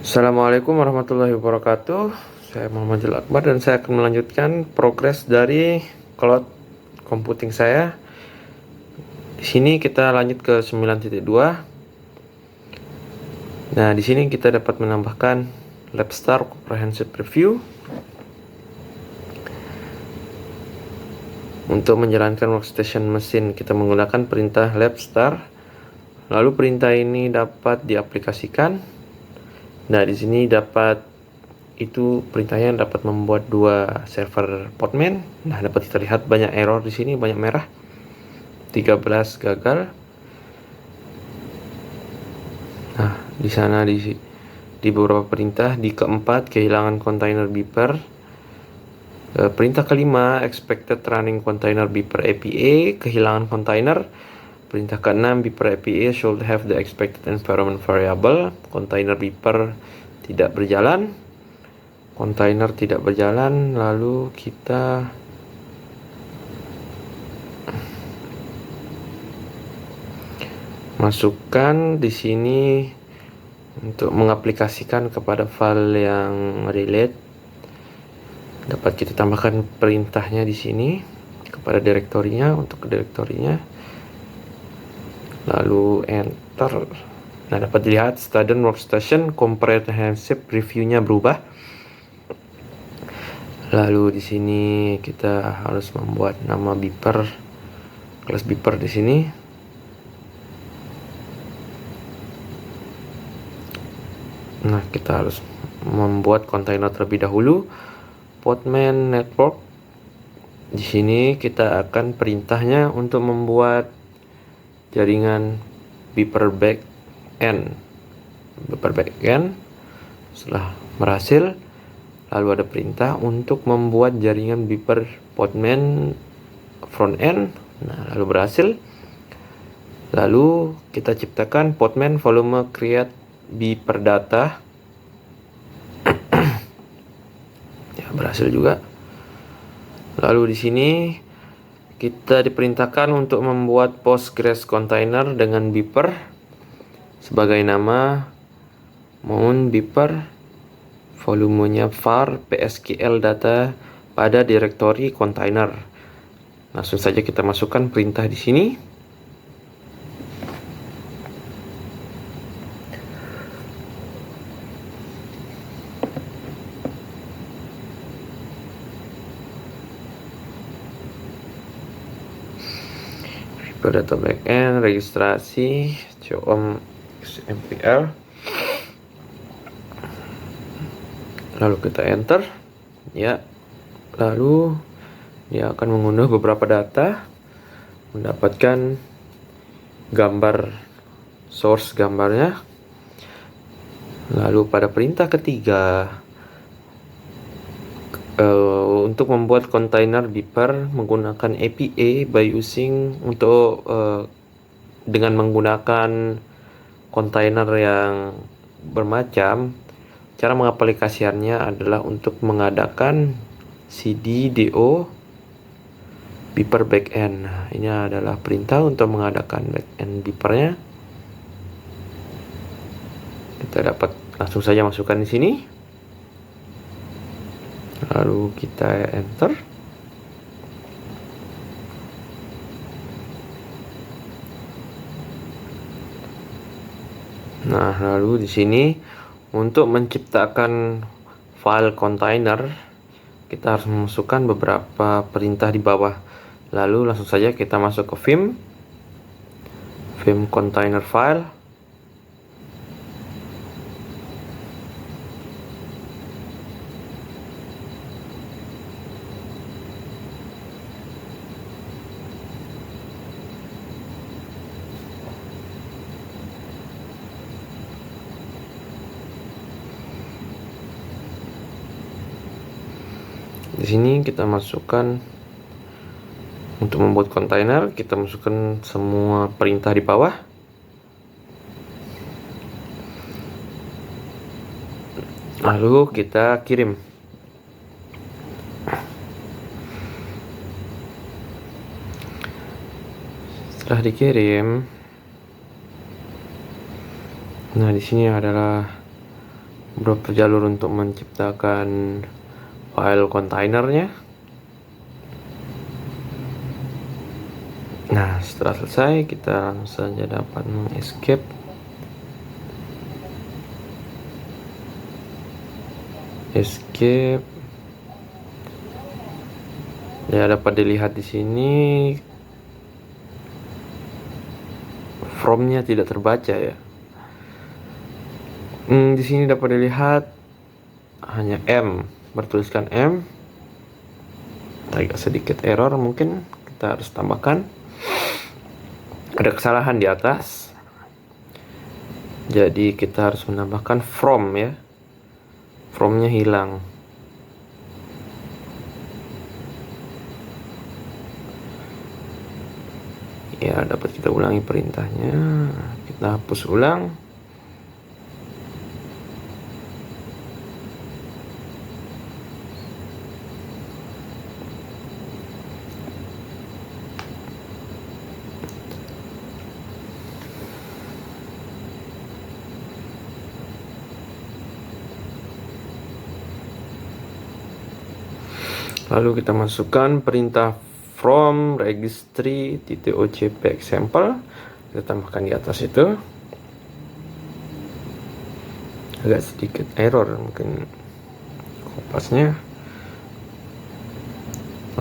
Assalamualaikum warahmatullahi wabarakatuh. Saya Muhammad Jalal Akbar dan saya akan melanjutkan progres dari cloud computing saya. Di sini kita lanjut ke 9.2. Nah, di sini kita dapat menambahkan Labstar Comprehensive Review. Untuk menjalankan workstation mesin, kita menggunakan perintah Labstar. Lalu perintah ini dapat diaplikasikan. Nah, di sini perintahnya dapat membuat dua server Podman. Nah, dapat kita lihat banyak error di sini, banyak merah. 13 gagal. Nah, di sana di beberapa perintah, di keempat kehilangan container beeper. Perintah kelima expected running container beeper APA kehilangan container. Perintah keenam beeper APA should have the expected environment variable. Container beeper tidak berjalan. Container tidak berjalan, lalu kita masukkan di sini untuk mengaplikasikan kepada file yang relate. Dapat kita tambahkan perintahnya di sini kepada direktorinya, untuk direktorinya. Lalu enter. Nah, dapat dilihat student workstation comprehensive review-nya berubah. Lalu di sini kita harus membuat nama beeper, kelas beeper di sini. Nah, kita harus membuat kontainer terlebih dahulu. Podman network. Di sini kita akan perintahnya untuk membuat jaringan beeper backend. Setelah berhasil, lalu ada perintah untuk membuat jaringan beeper Podman front end. Nah, lalu berhasil. Lalu kita ciptakan Podman volume create beeper data. Ya, berhasil juga. Lalu di sini kita diperintahkan untuk membuat Postgres container dengan beeper sebagai nama mount beeper, volumenya var psql data pada direktori container. Langsung saja kita masukkan perintah di sini. Data backend, registrasi, com XMPL. Lalu kita enter. Ya. Lalu dia akan mengunduh beberapa data, mendapatkan gambar source gambarnya. Lalu pada perintah ketiga, untuk membuat container beeper menggunakan APA by using dengan menggunakan container yang bermacam. Cara mengaplikasikannya adalah untuk mengadakan cd.do beeper backend. Nah, ini adalah perintah untuk mengadakan backend beepernya. Kita dapat langsung saja masukkan di sini. Lalu kita enter. Nah, lalu di sini untuk menciptakan file container kita harus memasukkan beberapa perintah di bawah. Lalu langsung saja kita masuk ke vim container file. Di sini kita masukkan untuk membuat kontainer, kita masukkan semua perintah di bawah. Lalu kita kirim. Setelah dikirim, nah di sini adalah beberapa jalur untuk menciptakan file kontainernya. Nah, setelah selesai kita langsung saja dapat escape. Ya, dapat dilihat di sini from-nya tidak terbaca ya. Di sini dapat dilihat hanya M, bertuliskan M. Agak sedikit error, mungkin kita harus tambahkan. Ada kesalahan di atas. Jadi kita harus menambahkan from ya. From-nya hilang. Ya, dapat kita ulangi perintahnya. Kita hapus ulang. Lalu kita masukkan perintah from registry.ocp example. Kita tambahkan di atas itu. Agak sedikit error mungkin kompasnya.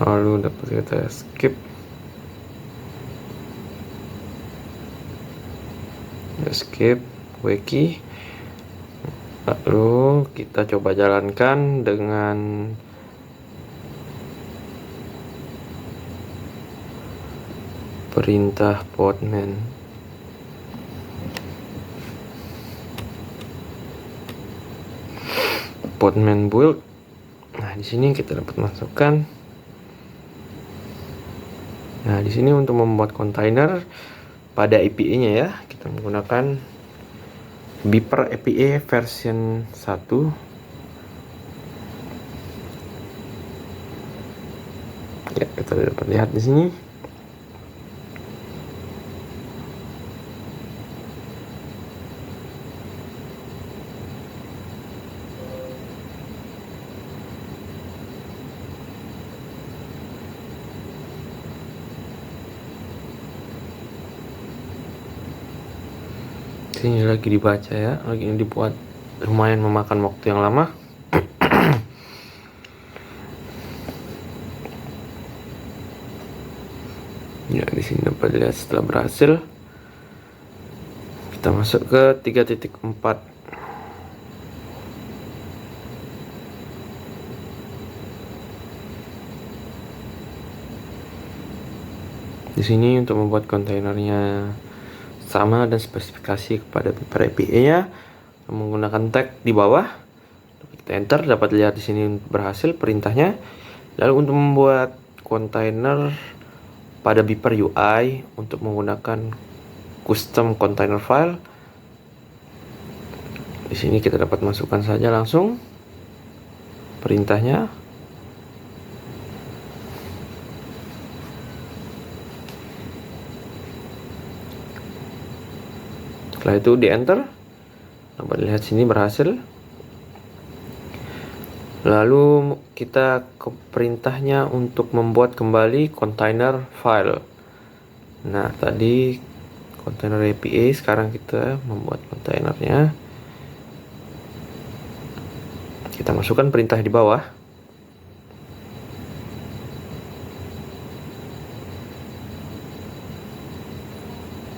Lalu dapat kita skip. Skip wiki. Lalu kita coba jalankan dengan perintah Podman. Podman build. Nah, di sini kita dapat masukkan. Nah, di sini untuk membuat kontainer pada API-nya ya, kita menggunakan Beeper API version 1. Ya, kita dapat lihat di sini. Ini lagi dibaca ya, lagi dibuat, lumayan memakan waktu yang lama. Ya, di sini dapat dilihat setelah berhasil. Kita masuk ke 3.4. Di sini untuk membuat kontainernya sama dan spesifikasi kepada Beeper API-nya menggunakan tag di bawah. Kita enter, dapat lihat di sini berhasil perintahnya. Lalu untuk membuat kontainer pada Beeper UI untuk menggunakan custom container file, di sini kita dapat masukkan saja langsung perintahnya. Setelah itu di enter, dapat lihat sini berhasil. Lalu kita ke perintahnya untuk membuat kembali container file. Nah, tadi container API, sekarang kita membuat kontainernya. Kita masukkan perintah di bawah.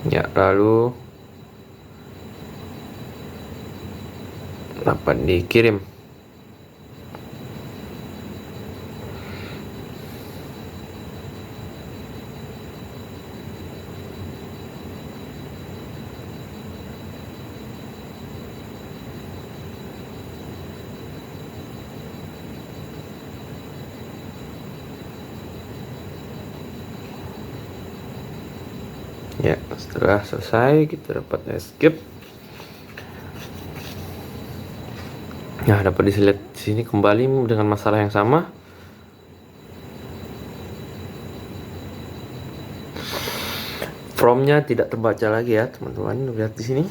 Ya, lalu dapat dikirim. Ya, setelah selesai kita dapat escape. Nah, dapat dilihat di sini kembali dengan masalah yang sama. From-nya tidak terbaca lagi ya, teman-teman. Lihat di sini.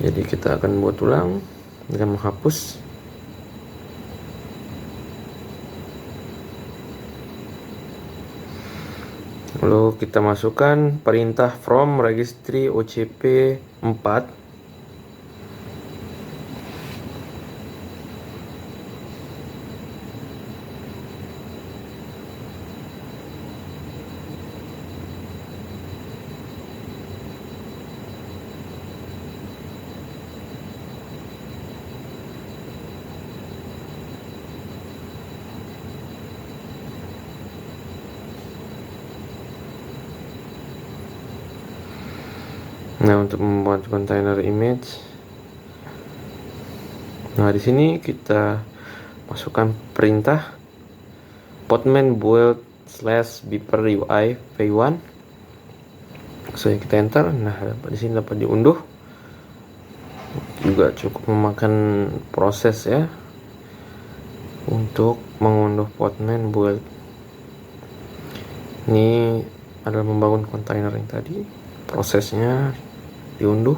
Jadi kita akan buat ulang dengan menghapus. Lalu kita masukkan perintah from registry OCP 4. Nah, untuk membuat container image, nah di sini kita masukkan perintah podman build / beeper UI v1. So kita enter. Nah, di sini dapat diunduh. Juga cukup memakan proses ya untuk mengunduh podman build. Ini adalah membangun container yang tadi, prosesnya diunduh.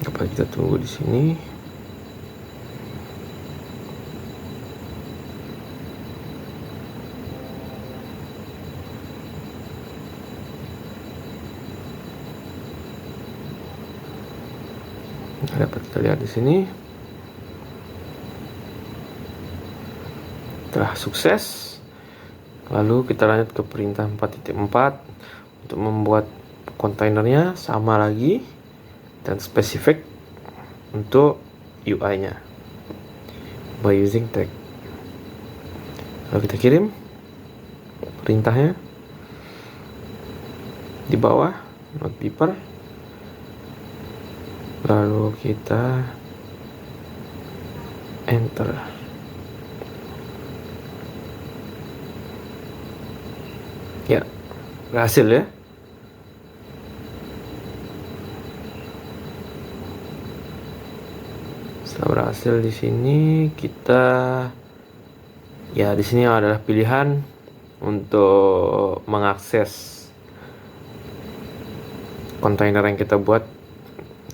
Dapat kita tunggu di sini. Dapat kita lihat di sini. Telah sukses. Lalu kita lanjut ke perintah 4.4 untuk membuat kontainernya sama lagi dan spesifik untuk UI-nya by using tag. Lalu kita kirim perintahnya di bawah not beeper. Lalu kita enter. Ya, berhasil ya. Setelah berhasil di sini kita di sini adalah pilihan untuk mengakses kontainer yang kita buat.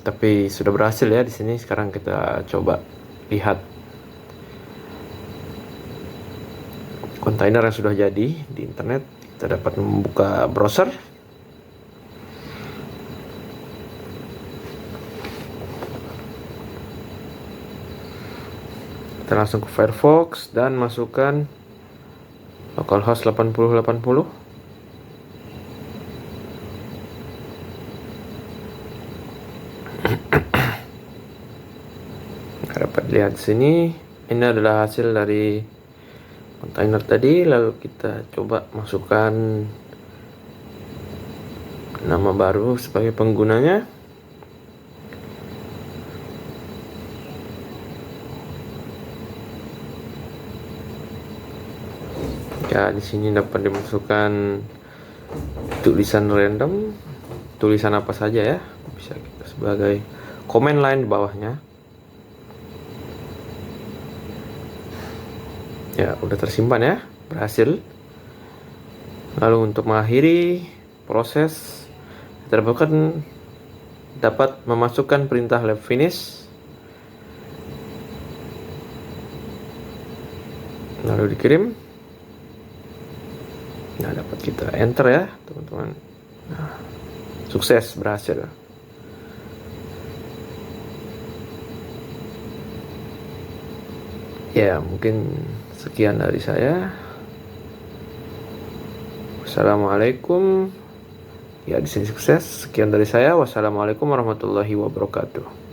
Tapi sudah berhasil ya di sini. Sekarang kita coba lihat kontainer yang sudah jadi di internet. Kita dapat membuka browser. Kita langsung ke Firefox dan masukkan localhost 8080. Dapat lihat di sini. Ini adalah hasil dari kontainer tadi. Lalu kita coba masukkan nama baru sebagai penggunanya. Ya, di sini dapat dimasukkan tulisan random, tulisan apa saja ya, bisa kita sebagai comment line di bawahnya. Ya, udah tersimpan ya, berhasil. Lalu untuk mengakhiri proses, kita dapat memasukkan perintah lab finish. Lalu dikirim. Nah, dapat kita enter ya, teman-teman. Nah, sukses, berhasil. Ya, mungkin sekian dari saya. Wassalamualaikum. Ya, di sini sukses. Sekian dari saya. Wassalamualaikum warahmatullahi wabarakatuh.